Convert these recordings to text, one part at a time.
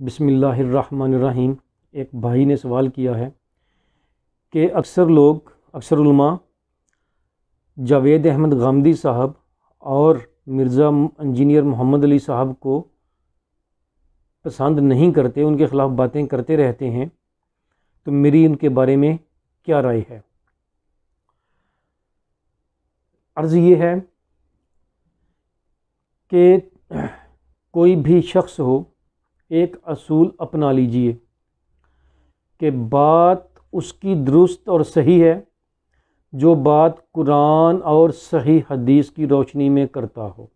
बिस्मिल्लाहिर्रहमानिर्रहीम। एक भाई ने सवाल किया है कि अक्सर उलमा जावेद अहमद गामदी साहब और मिर्ज़ा इंजीनियर मोहम्मद अली साहब को पसंद नहीं करते, उनके ख़िलाफ़ बातें करते रहते हैं, तो मेरी उनके बारे में क्या राय है। अर्ज़ ये है कि कोई भी शख्स हो, एक असूल अपना लीजिए कि बात उसकी दुरुस्त और सही है जो बात कुरान और सही हदीस की रोशनी में करता हो।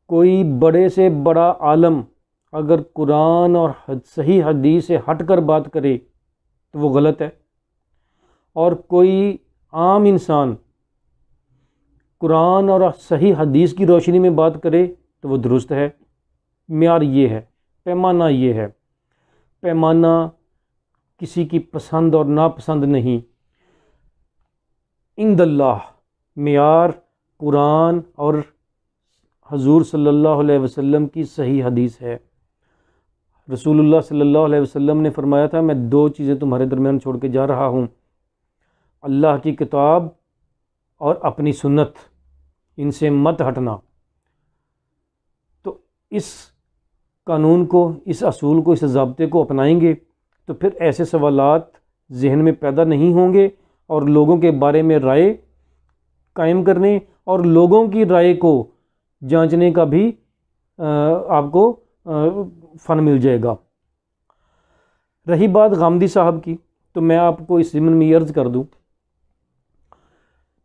कोई बड़े से बड़ा आलम अगर कुरान और सही हदीस से हट कर बात करे तो वो गलत है, और कोई आम इंसान कुरान और सही हदीस की रोशनी में बात करे तो वो दुरुस्त है। म्यार ये है, पैमाना ये है। पैमाना किसी की पसंद और नापसंद नहीं, इंदल्लाह म्यार कुरान और हजूर सल्लल्लाहु अलैहि वसल्लम की सही हदीस है। रसूलुल्लाह सल्लल्लाहु अलैहि वसल्लम ने फरमाया था, मैं दो चीज़ें तुम्हारे दरमियान छोड़ के जा रहा हूँ, अल्लाह की किताब और अपनी सुन्नत, इनसे मत हटना। तो इस कानून को, इस असूल को, इस ज़ाब्ते को अपनाएंगे तो फिर ऐसे सवालात जहन में पैदा नहीं होंगे, और लोगों के बारे में राय कायम करने और लोगों की राय को जांचने का भी आपको फ़न मिल जाएगा। रही बात गामदी साहब की, तो मैं आपको इस ज़िम्न में अर्ज़ कर दूं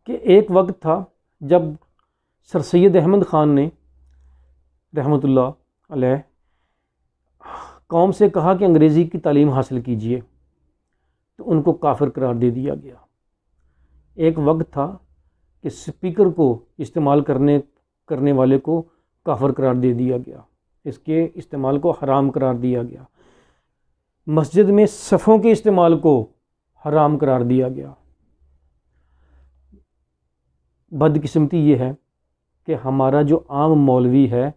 कि एक वक्त था जब सर सैयद अहमद ख़ान ने रहमतुल्लाह अलैह कौम से कहा कि अंग्रेज़ी की तालीम हासिल कीजिए, तो उनको काफिर करार दे दिया गया। एक वक्त था कि स्पीकर को इस्तेमाल करने वाले को काफिर करार दे दिया गया, इसके इस्तेमाल को हराम करार दिया गया। मस्जिद में सफ़ों के इस्तेमाल को हराम करार दिया गया। बदकिस्मती ये है कि हमारा जो आम मौलवी है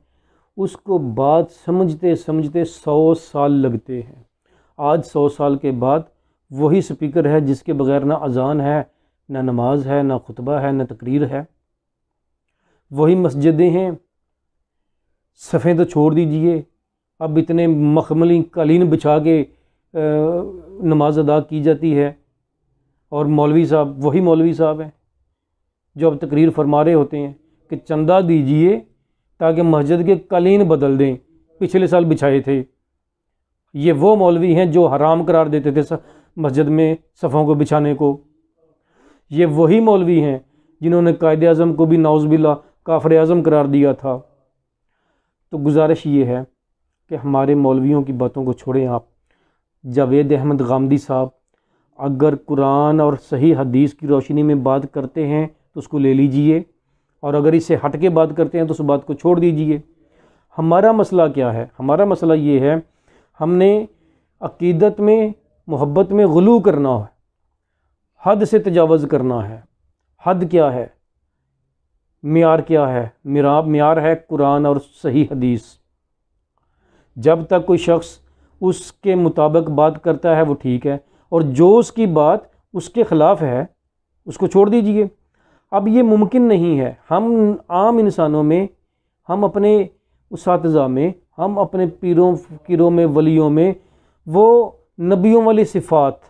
उसको बात समझते समझते 100 साल लगते हैं। आज 100 साल के बाद वही स्पीकर है जिसके बगैर ना अजान है, ना नमाज है, ना खुतबा है, ना तकरीर है। वही मस्जिदें हैं, सफ़ें तो छोड़ दीजिए, अब इतने मखमली कालीन बिछा के नमाज अदा की जाती है, और मौलवी साहब वही मौलवी साहब हैं जो अब तकरीर फरमा रहे होते हैं कि चंदा दीजिए ताकि मस्जिद के कालीन बदल दें, पिछले साल बिछाए थे। ये वो मौलवी हैं जो हराम करार देते थे मस्जिद में सफ़ों को बिछाने को। ये वही मौलवी हैं जिन्होंने कायदे आज़म को भी नाउज़ुबिल्लाह काफ़िर आज़म करार दिया था। तो गुजारिश ये है कि हमारे मौलवियों की बातों को छोड़ें आप। जावेद अहमद गामदी साहब अगर कुरान और सही हदीस की रोशनी में बात करते हैं तो उसको ले लीजिए, और अगर इससे हट के बात करते हैं तो उस बात को छोड़ दीजिए। हमारा मसला क्या है? हमारा मसला ये है, हमने अक़ीदत में, मोहब्बत में गुलू करना है, हद से तजावज़ करना है। हद क्या है? मियार क्या है? मियार है कुरान और सही हदीस। जब तक कोई शख्स उसके मुताबिक बात करता है वो ठीक है, और जो उसकी बात उसके ख़िलाफ़ है उसको छोड़ दीजिए। अब ये मुमकिन नहीं है। हम आम इंसानों में, हम अपने उसातिज़ा में, हम अपने पीरों फ़कीरों में, वलियों में वो नबियों वाली सिफ़ात,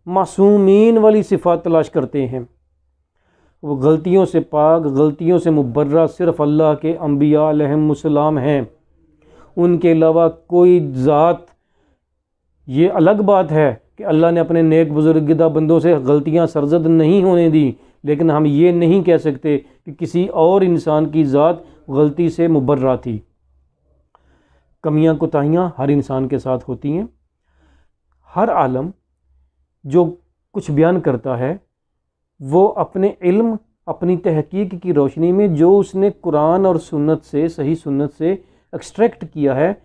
मासूमीन वाली सिफ़ात तलाश करते हैं। वो गलतियों से पाक, गलतियों से मुबर्रा सिर्फ़ अल्लाह के अंबिया अलैहिमुस्सलाम हैं, उनके अलावा कोई ज़ात। ये अलग बात है कि अल्लाह ने अपने नेक बुजुर्गिदा बंदों से गलतियां सरजद नहीं होने दी, लेकिन हम ये नहीं कह सकते कि किसी और इंसान की ज़ात गलती से मुबर्रा थी। कमियां कोताहियां हर इंसान के साथ होती हैं। हर आलम जो कुछ बयान करता है वो अपने इल्म, अपनी तहकीक की रोशनी में जो उसने कुरान और सुन्नत से, सही सुन्नत से एक्सट्रैक्ट किया है,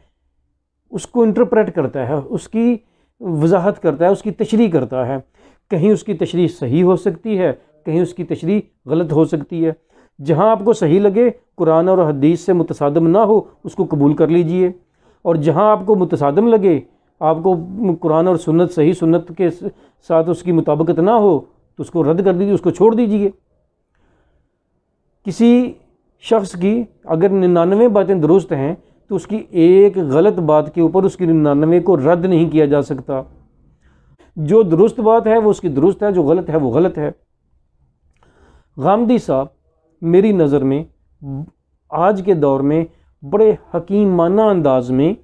उसको इंटरप्रेट करता है, उसकी वजाहत करता है, उसकी तशरीह करता है। कहीं उसकी तशरीह सही हो सकती है, कहीं उसकी तशरीह गलत हो सकती है। जहाँ आपको सही लगे, कुरान और हदीस से मुतसादम ना हो, उसको कबूल कर लीजिए। और जहाँ आपको मुतसादम लगे, आपको कुरान और सुन्नत, सही सुन्नत के साथ उसकी मुताबिकत ना हो, तो उसको रद्द कर दीजिए, उसको छोड़ दीजिए। किसी शख्स की अगर 99 बातें दुरुस्त हैं तो उसकी एक गलत बात के ऊपर उसकी 99 को रद्द नहीं किया जा सकता। जो दुरुस्त बात है वो उसकी दुरुस्त है, जो गलत है वो गलत है। गामदी साहब मेरी नज़र में आज के दौर में बड़े हकीमाना अंदाज में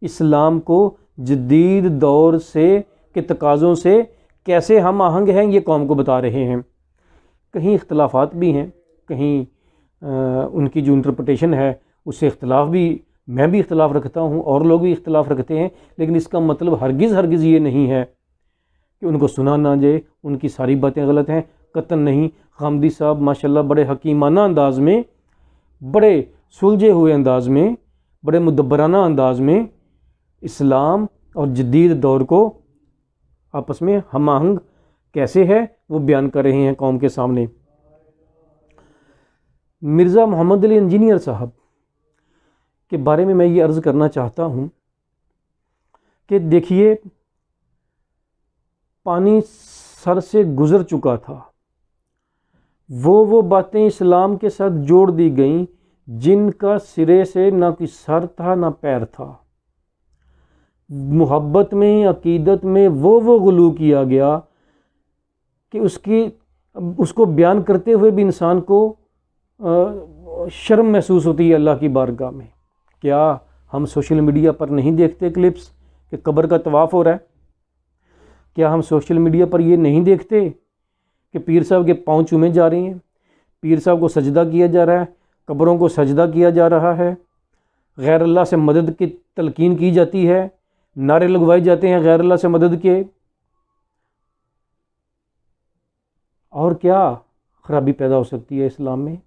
इस्लाम को जदीद दौर से के तकाज़ों से कैसे हम आहंग हैं ये कौम को बता रहे हैं। कहीं इख्तलाफात भी हैं, कहीं उनकी जो इंटरप्रिटेशन है उससे इख्तलाफ भी, मैं भी इख्तलाफ रखता हूँ और लोग भी इख्तलाफ रखते हैं, लेकिन इसका मतलब हरगिज़ ये नहीं है कि उनको सुना ना जाए, उनकी सारी बातें गलत हैं, कतन नहीं। गामदी साहब माशाल्लाह बड़े हकीमाना अंदाज में, बड़े सुलझे हुए अंदाज में, बड़े मुदब्बराना अंदाज में इस्लाम और जदीद दौर को आपस में हम आहंग कैसे है वो बयान कर रहे हैं कौम के सामने। मिर्ज़ा मोहम्मद अली इंजीनियर साहब के बारे में मैं ये अर्ज़ करना चाहता हूँ कि देखिए, पानी सर से गुज़र चुका था, वो बातें इस्लाम के साथ जोड़ दी गईं जिनका सिरे से ना कोई सर था ना पैर था। मोहब्बत में, अकीदत में वो गुलू किया गया कि उसको बयान करते हुए भी इंसान को शर्म महसूस होती है अल्लाह की बारगाह में। क्या हम सोशल मीडिया पर नहीं देखते क्लिप्स कि कब्र का तवाफ़ हो रहा है? क्या हम सोशल मीडिया पर ये नहीं देखते कि पीर साहब के पाँव चूमे जा रहे हैं, पीर साहब को सजदा किया जा रहा है, कब्रों को सजदा किया जा रहा है, गैर अल्लाह से मदद की तलकीन की जाती है, नारे लगवाए जाते हैं गैर अल्लाह से मदद के? और क्या ख़राबी पैदा हो सकती है इस्लाम में?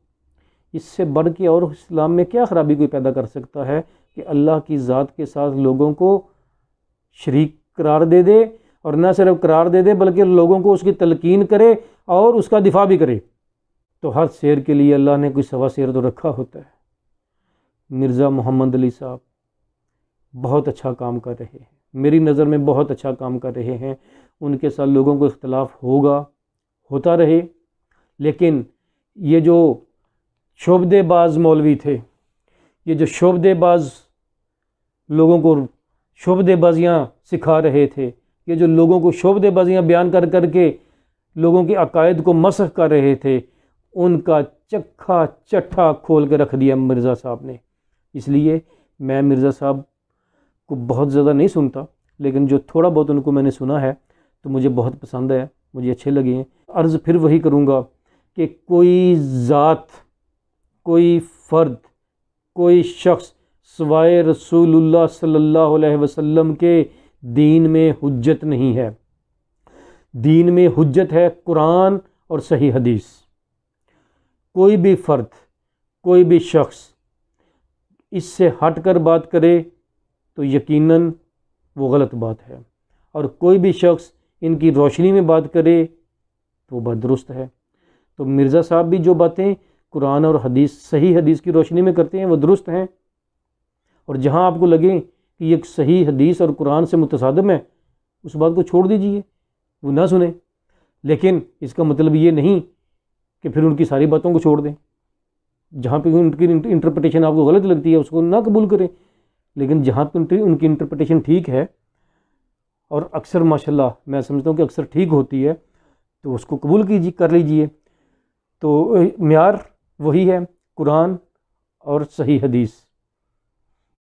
इससे बढ़ के और इस्लाम में क्या ख़राबी कोई पैदा कर सकता है कि अल्लाह की ज़ात के साथ लोगों को शरीक करार दे दे, और न सिर्फ करार दे दे बल्कि लोगों को उसकी तलकीन करे और उसका दिफा भी करे। तो हर शेर के लिए अल्लाह ने कोई सवा शेर तो रखा होता है। मिर्ज़ा मोहम्मद अली साहब बहुत अच्छा काम कर रहे हैं, मेरी नज़र में बहुत अच्छा काम कर रहे हैं। उनके साथ लोगों को इख्तलाफ होगा, होता रहे, लेकिन ये जो शोबदेबाज मौलवी थे, ये जो शोबदेबाज लोगों को शोबदेबाजियाँ सिखा रहे थे, ये जो लोगों को शोबदेबाजियाँ बयान कर कर के लोगों के अकायद को मसख कर रहे थे, उनका चक्खा चट्ठा खोल के रख दिया मिर्ज़ा साहब ने। इसलिए मैं मिर्ज़ा साहब को बहुत ज़्यादा नहीं सुनता, लेकिन जो थोड़ा बहुत उनको मैंने सुना है तो मुझे बहुत पसंद है, मुझे अच्छे लगे हैं। अर्ज़ फिर वही करूँगा कि कोई ज़ात, कोई फ़र्द, कोई शख्स सिवाय रसूलुल्लाह सल्लल्लाहु अलैहि वसल्लम के दीन में हुज्जत नहीं है। दीन में हुज्जत है कुरान और सही हदीस। कोई भी फ़र्द, कोई भी शख्स इससे हट कर बात करे तो यकीनन वो गलत बात है, और कोई भी शख्स इनकी रोशनी में बात करे तो वो बात दुरुस्त है। तो मिर्ज़ा साहब भी जो बातें कुरान और हदीस, सही हदीस की रोशनी में करते हैं वो दुरुस्त हैं, और जहाँ आपको लगे कि ये सही हदीस और कुरान से मुतसादिम है उस बात को छोड़ दीजिए, वो ना सुने। लेकिन इसका मतलब ये नहीं कि फिर उनकी सारी बातों को छोड़ दें। जहाँ पे उनकी इंटरप्रिटेशन आपको गलत लगती है उसको ना कबूल करें, लेकिन जहाँ पे उनकी इंटरप्रिटेशन ठीक है, और अक्सर माशाल्लाह मैं समझता हूँ कि अक्सर ठीक होती है, तो उसको कबूल कीजिए, कर लीजिए। तो म्यार वही है कुरान और सही हदीस।